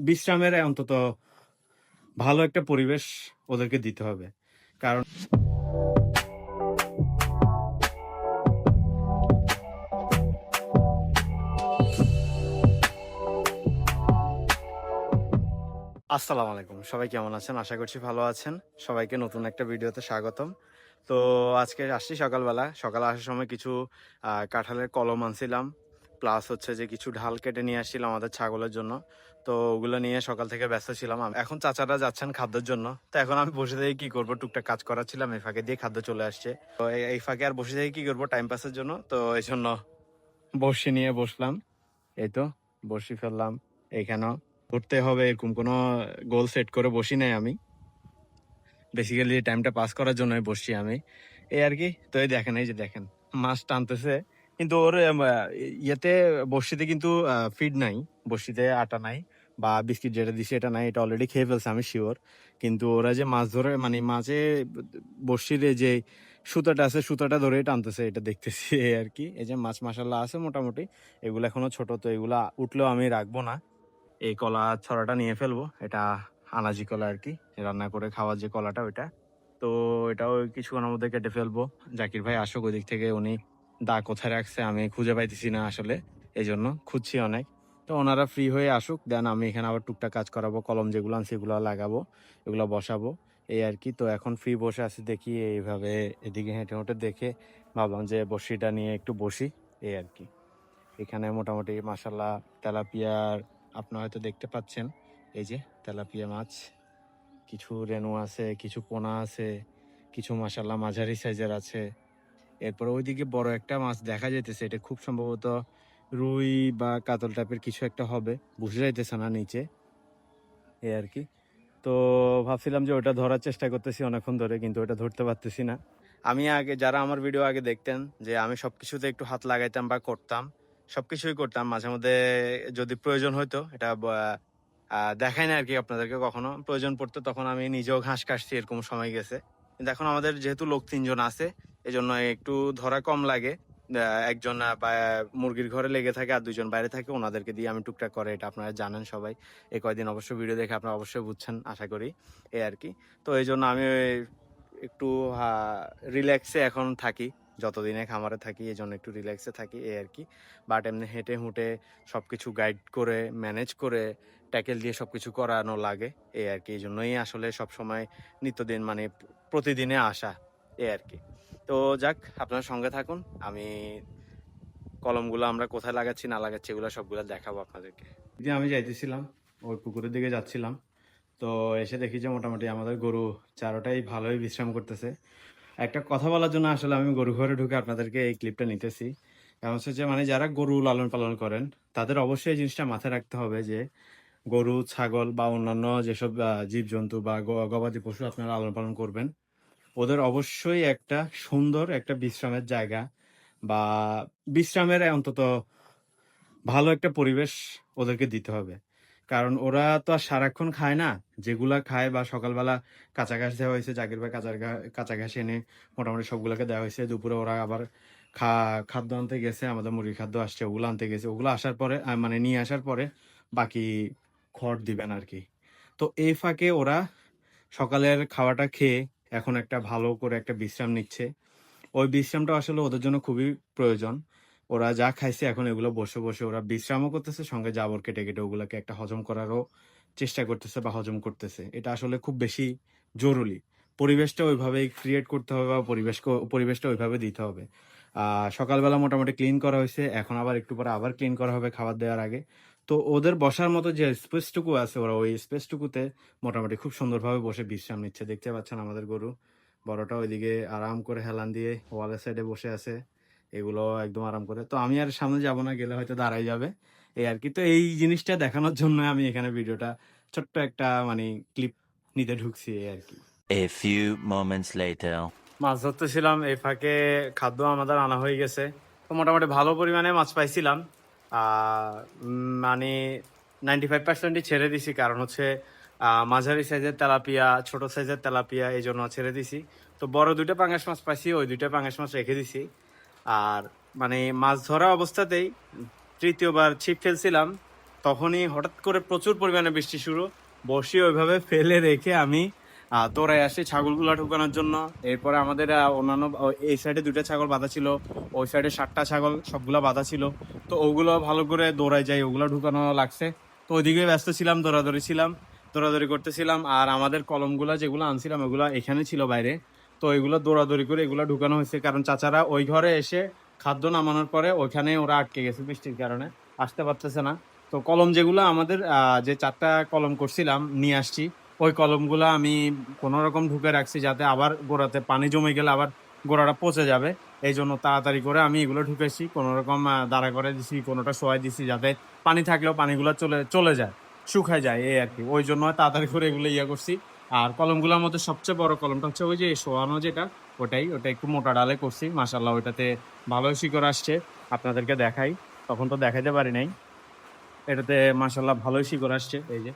বিশ্রামের অন্তত ভালো একটা পরিবেশ ওদেরকে দিতে হবে। কারণ আসসালামু আলাইকুম। সবাই কেমন আছেন? আশা করছি ভালো আছেন। সবাইকে নতুন একটা ভিডিওতে স্বাগতম। তো আজকে আসছি সকালবেলা। সকালে আসার সময় কিছু কাঁঠালের কলম আনছিলাম। প্লাস হচ্ছে যে কিছু ঢাল কেটে নিয়ে আসছিলাম আমাদের ছাগলের জন্য। তো ওগুলো নিয়ে সকাল থেকে ব্যস্ত ছিলাম। এখন চাচারা যাচ্ছেন খাদ্যের জন্য। তো এখন আমি বসে থেকে কি করব? টুকটাক কাজ করাচ্ছিলাম। এই ফাঁকে দিয়ে খাদ্য চলে আসছে। তো এই ফাঁকে আর বসে থেকে কি করব? টাইম পাসের জন্য। তো এইজন্য বড়শি নিয়ে বসলাম। এই তো বড়শি ফেললাম। এইখানেও ঘুরতে হবে এরকম কোনো গোল সেট করে বসি নাই আমি। বেসিক্যালি টাইমটা পাস করার জন্যই বসছি আমি। এই আর কি। তো এই দেখেন, এই যে দেখেন মাছ টানতেছে। কিন্তু ওর ইয়েতে বড়শিতে কিন্তু ফিড নাই, বড়শিতে আটা নাই বা বিস্কিট যেটা দিছে এটা নাই, এটা অলরেডি খেয়ে ফেলছে আমি শিওর। কিন্তু ওরা যে মাছ ধরে মানে মাঝে বড়শির যে সুতাটা আছে সুতাটা ধরে টানতেছে এটা দেখতেছি এই আর কি। এই যে মাছ মাশাল্লাহ আছে মোটামুটি। এগুলো এখনো ছোট, তো এগুলা উঠলেও আমি রাখবো না। এই কলা ছড়াটা নিয়ে ফেলবো। এটা আনাজি কলা আর কি, রান্না করে খাওয়ার যে কলাটা ওইটা। তো এটাও কিছুক্ষণের মধ্যে কেটে ফেলবো। জাকির ভাই আসুক ওই দিক থেকে, উনি দা কোথায় রাখছে আমি খুঁজে পাইতেছি না আসলে, এই জন্য খুঁজছি অনেক। তো ওনারা ফ্রি হয়ে আসুক, দেন আমি এখানে আবার টুকটাক কাজ করাবো, কলম যেগুলো আনছি এগুলো লাগাবো, এগুলো বসাবো এই আর কি। তো এখন ফ্রি বসে আছি, দেখি এইভাবে এদিকে হেঁটে হেঁটে দেখে ভাবলাম যে বড়শিটা নিয়ে একটু বসি এই আর কি। এখানে মোটামুটি মাশাল্লাহ তেলাপিয়ার আপনারা হয়তো দেখতে পাচ্ছেন, এই যে তেলাপিয়া মাছ, কিছু রেনু আছে, কিছু পোনা আছে, কিছু মাশাল্লাহ মাঝারি সাইজের আছে। এরপর ওইদিকে বড় একটা মাছ দেখা যাইতেছে, এটা খুব সম্ভবত রুই বা কাতল টাইপের কিছু একটা হবে, বুঝে যাইতেছে না নিচে এই আর কি। তো ভাবছিলাম যে ওটা ধরার চেষ্টা করতেছি অনেকক্ষণ ধরে, কিন্তু ওটা ধরতে পারতেছি না। আমি আগে যারা আমার ভিডিও আগে দেখতেন, যে আমি সবকিছুতে একটু হাত লাগাইতাম বা করতাম, সবকিছুই করতাম মাঝে মধ্যে। যদি প্রয়োজন হইতো এটা দেখাই না আর কি আপনাদেরকে, কখনো প্রয়োজন পড়তো তখন আমি নিজেও ঘাস কাটছি, এরকম সময় গেছে। কিন্তু এখন আমাদের যেহেতু লোক 3 জন আছে, এই জন্য একটু ধরা কম লাগে। একজন মুরগির ঘরে লেগে থাকে আর 2 জন বাইরে থাকে, ওনাদেরকে দিয়ে আমি টুকটাক করে, এটা আপনারা জানেন সবাই। এই কয়দিন অবশ্য ভিডিও দেখে আপনারা অবশ্যই বুঝছেন আশা করি এই আর কি। তো এই জন্য আমি একটু রিল্যাক্সে এখন থাকি, যতদিনে খামারে থাকি এই জন্য একটু রিল্যাক্সে থাকি এই আর কি। বাট এমনি হেঁটে হুঁটে সব কিছু গাইড করে ম্যানেজ করে ট্যাকেল দিয়ে সব কিছু করানো লাগে এই আর কি। এই জন্যই আসলে সবসময় নিত্যদিন মানে প্রতিদিনে আসা এই আর কি। তো যাক, আপনার সঙ্গে থাকুন, আমি কলমগুলো আমরা কোথায় লাগাচ্ছি না লাগাচ্ছি এগুলো সবগুলো দেখাবো আপনাদেরকে। যে আমি যাইতেছিলাম ওই পুকুরের দিকে যাচ্ছিলাম, তো এসে দেখি যে মোটামুটি আমাদের গরু চারোটাই ভালোই বিশ্রাম করতেছে। একটা কথা বলার জন্য আসলে আমি গরু ঘরে ঢুকে আপনাদেরকে এই ক্লিপটা নিতেছি। কারণ হচ্ছে যে মানে যারা গরু লালন পালন করেন তাদের অবশ্যই এই জিনিসটা মাথায় রাখতে হবে যে গরু ছাগল বা অন্যান্য যেসব জীবজন্তু বা গবাদি পশু আপনারা লালন পালন করবেন, ওদের অবশ্যই একটা সুন্দর একটা বিশ্রামের জায়গা বা বিশ্রামের অন্তত ভালো একটা পরিবেশ ওদেরকে দিতে হবে। কারণ ওরা তো আর সারাক্ষণ খায় না। যেগুলা খায় বা সকালবেলা কাঁচা ঘাস দেওয়া হয়েছে, জাকির ভাই কাঁচা ঘাস এনে মোটামুটি সবগুলোকে দেওয়া হয়েছে। দুপুরে ওরা আবার খাদ্য আনতে গেছে, আমাদের মুরগির খাদ্য আসছে, ওগুলো আনতে গেছে। ওগুলো আসার পরে মানে নিয়ে আসার পরে বাকি খড় দিবেন আর কি। তো এই ফাঁকে ওরা সকালের খাওয়াটা খেয়ে এখন একটা ভালো করে একটা বিশ্রাম নিচ্ছে। ওই বিশ্রামটা আসলে ওদের জন্য খুবই প্রয়োজন। ওরা যা খাইছে এখন এগুলো বসে বসে ওরা বিশ্রামও করতেছে, সঙ্গে জাবর কেটে কেটে ওগুলোকে একটা হজম করারও চেষ্টা করতেছে বা হজম করতেছে। এটা আসলে খুব বেশি জরুরি। পরিবেশটা ওইভাবেই ক্রিয়েট করতে হবে বা পরিবেশটা ওইভাবে দিতে হবে। সকালবেলা মোটামুটি ক্লিন করা হয়েছে, এখন আবার একটু পরে আবার ক্লিন করা হবে খাবার দেওয়ার আগে। তো ওদের বসার মতো যে স্পেসটুকু আছে ওরা ওই স্পেসটুকুতে মোটামুটি খুব সুন্দরভাবে বসে বিশ্রাম নিচ্ছে। দেখতে পাচ্ছেন আমাদের গরু বড়টা ওইদিকে আরাম করে হেলান দিয়ে ওয়ালের সাইডে বসে আছে, এগুলো একদম আরাম করে। তো আমি আর সামনে যাব না, গেলে হয়তো দাঁড়াই যাবে এই আর কি। তো এই জিনিসটা দেখানোর জন্য আমি এখানে ভিডিওটা ছোট্ট একটা মানে ক্লিপ নিতে ঢুকছি এই আর কি। A few moments later. মাছ ধরতেছিলাম, এই ফাঁকে খাদ্য আমাদের আনা হয়ে গেছে। তো মোটামুটি ভালো পরিমাণে মাছ পাইছিলাম। মানে 95%ই ছেড়ে দিছি, কারণ হচ্ছে মাঝারি সাইজের তেলাপিয়া, ছোট সাইজের তেলাপিয়া, এই জন্য ছেড়ে দিছি। তো বড় 2টা পাঙ্গাস মাছ পাইছি, ওই 2টা পাঙ্গাস মাছ রেখে দিছি। আর মানে মাছ ধরা অবস্থাতেই তৃতীয়বার ছিপ ফেলছিলাম, তখনই হঠাৎ করে প্রচুর পরিমাণে বৃষ্টি শুরু। বসি ওইভাবে ফেলে রেখে আমি দৌড়াই আসি ছাগলগুলা ঢুকানোর জন্য। এরপরে আমাদের অন্যান্য এই সাইডে 2টা ছাগল বাঁধা ছিল, ওই সাইডে 7টা ছাগল সবগুলা বাঁধা ছিল। তো ওগুলো ভালো করে দৌড়াই যাই, ওগুলো ঢুকানো লাগছে। তো ওইদিকে ব্যস্ত ছিলাম, দৌড়াদৌড়ি করতেছিলাম। আর আমাদের কলমগুলা যেগুলো আনছিলাম ওগুলো এখানে ছিল বাইরে। তো এগুলো দৌড়াদৌড়ি করে এগুলো ঢুকানো হয়েছে, কারণ চাচারা ওই ঘরে এসে খাদ্য নামানোর পরে ওইখানে ওরা আটকে গেছে বৃষ্টির কারণে, আসতে পারতেছে না। তো কলম যেগুলো আমাদের যে 4টা কলম করছিলাম নিয়ে আসছি, ওই কলমগুলো আমি কোনো রকম ঢুকে রাখছি, যাতে আবার গোড়াতে পানি জমে গেলে আবার গোড়াটা পচে যাবে। এই জন্য তাড়াতাড়ি করে আমি এগুলো ঢুকেছি, কোনো রকম দাঁড়া করে দিছি, কোনোটা শোয়াই দিছি, যাতে পানি থাকলেও পানিগুলো চলে চলে যায়, শুকায় যায়, এই আর কি। ওই জন্য তাড়াতাড়ি করে এগুলো ইয়ে করছি। আর কলমগুলোর মধ্যে সবচেয়ে বড় কলমটা হচ্ছে ওই যে শোয়ানো যেটা, ওটা একটু মোটা ডালে করছি, মাশাল্লাহ ওইটাতে ভালোই শিকড় আসছে। আপনাদেরকে দেখাই, তখন তো দেখাইতে পারি নাই। এটাতে মাশাল্লাহ ভালোই শিকড় আসছে, এই যে।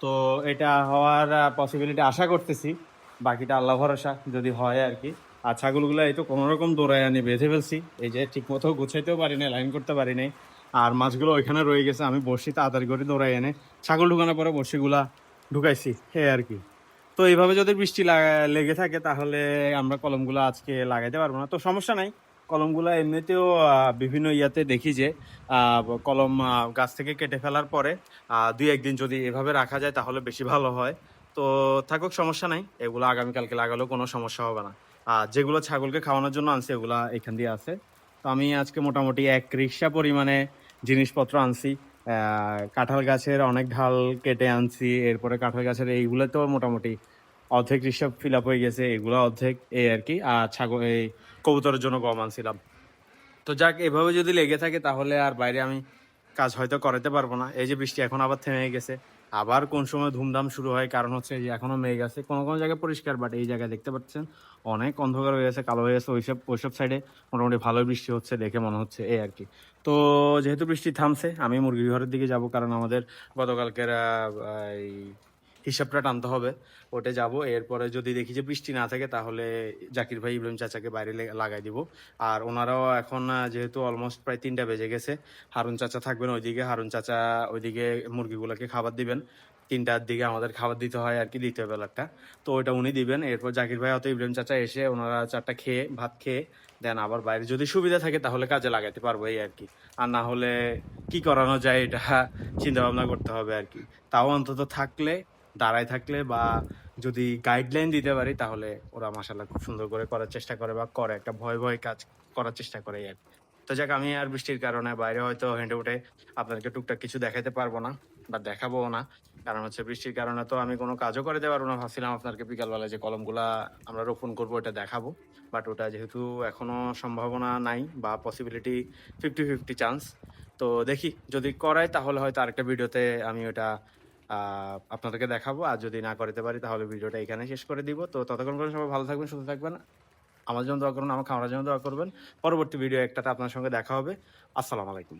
তো এটা হওয়ার পসিবিলিটি আশা করতেছি, বাকিটা আল্লাহ ভরসা, যদি হয় আর কি। আর ছাগলগুলো এই তো কোনো রকম দৌড়ায় আনি বেঁধে ফেলছি, এই যে ঠিক মতো গুছাইতেও পারি নাই, লাইন করতে পারি নাই। আর মাছগুলো ওইখানে রয়ে গেছে, আমি বসি তাড়াতাড়ি করে দৌড়াই এনে ছাগল ঢুকানোর পরে বসিগুলা ঢুকাইছি, এই আর কি। তো এইভাবে যদি বৃষ্টি লেগে থাকে তাহলে আমরা কলমগুলো আজকে লাগাইতে পারবো না, তো সমস্যা নাই। কলমগুলো এমনিতেও বিভিন্ন ইয়াতে দেখি যে কলম গাছ থেকে কেটে ফেলার পরে 2-1 দিন যদি এভাবে রাখা যায় তাহলে বেশি ভালো হয়। তো থাকুক, সমস্যা নাই, এগুলো আগামীকালকে লাগালেও কোনো সমস্যা হবে না। আর যেগুলো ছাগলকে খাওয়ানোর জন্য আনছি ওগুলা এখান দিয়ে আছে। তো আমি আজকে মোটামুটি 1 রিক্সা পরিমাণে জিনিসপত্র আনছি। কাঁঠাল গাছের অনেক ঢাল কেটে আনছি, এরপরে কাঁঠাল গাছের এইগুলো তো মোটামুটি অর্ধেক রিক্সা ফিল আপ হয়ে গেছে, এগুলো অর্ধেক, এই আর কি। আর ছাগল এই কবুতরের জন্য গম আনছিলাম। তো যাক, এভাবে যদি লেগে থাকে তাহলে আর বাইরে আমি কাজ হয়তো করাতে পারবো না। এই যে বৃষ্টি এখন আবার থেমে গেছে, আবার কোন সময় ধুমধাম শুরু হয়, কারণ হচ্ছে এই যে এখনো মেঘ আছে, কোনো কোনো জায়গায় পরিষ্কার, বাট এই জায়গায় দেখতে পাচ্ছেন অনেক অন্ধকার হয়ে গেছে, কালো হয়ে গেছে। ওইসব সাইডে মোটামুটি ভালোই বৃষ্টি হচ্ছে দেখে মনে হচ্ছে, এই আর কি। তো যেহেতু বৃষ্টি থামছে আমি মুরগির ঘরের দিকে যাব, কারণ আমাদের গতকালকের এই হিসাবটা টানতে হবে, ওটা যাব। এরপরে যদি দেখি যে বৃষ্টি না থাকে তাহলে জাকির ভাই ইব্রাহিম চাচাকে বাইরে লাগাই দিব। আর ওনারাও এখন যেহেতু অলমোস্ট প্রায় 3টা বেজে গেছে, হারুন চাচা থাকবেন ওইদিকে, হারুন চাচা ওইদিকে মুরগিগুলোকে খাবার দিবেন। 3টার দিকে আমাদের খাবার দিতে হয় আর কি, দ্বিতীয় বেলাটা। তো ওইটা উনি দিবেন। এরপর জাকির ভাই হয়তো ইব্রাহিম চাচা এসে ওনারা 4টা খেয়ে ভাত খেয়ে দেন আবার বাইরে যদি সুবিধা থাকে তাহলে কাজে লাগাতে পারবো, এই আর কি। আর না হলে কি করানো যায় এটা চিন্তা ভাবনা করতে হবে আর কি। তাও অন্তত থাকলে, দাঁড়ায় থাকলে বা যদি গাইডলাইন দিতে পারি তাহলে ওরা মাশাআল্লাহ খুব সুন্দর করে করার চেষ্টা করে, বা করে একটা ভয় ভয় কাজ করার চেষ্টা করে, এই আর কি। তো যাক, আমি আর বৃষ্টির কারণে বাইরে হয়তো হেঁটে উঠে আপনাদেরকে টুকটাক কিছু দেখাতে পারবো না, বা দেখাবো না। কারণ হচ্ছে বৃষ্টির কারণে তো আমি কোনো কাজও করতে পারবো না। ভাবছিলাম আপনাদেরকে বিকালবেলা যে কলমগুলা আমরা রোপণ করবো ওটা দেখাবো, বাট ওটা যেহেতু এখনো সম্ভাবনা নাই বা পসিবিলিটি 50-50 চান্স। তো দেখি যদি করাই তাহলে হয়তো আরেকটা ভিডিওতে আমি ওটা আপনাদেরকে দেখাবো। আর যদি না করতে পারি তাহলে ভিডিওটা এখানে শেষ করে দিব। তো ততক্ষণ পর্যন্ত সবাই ভালো থাকবেন, সুস্থ থাকবেন। আমার জন্য দোয়া করুন, আমার খামারের জন্য দোয়া করবেন। পরবর্তী ভিডিও একটাতে আপনার সঙ্গে দেখা হবে। আসসালামু আলাইকুম।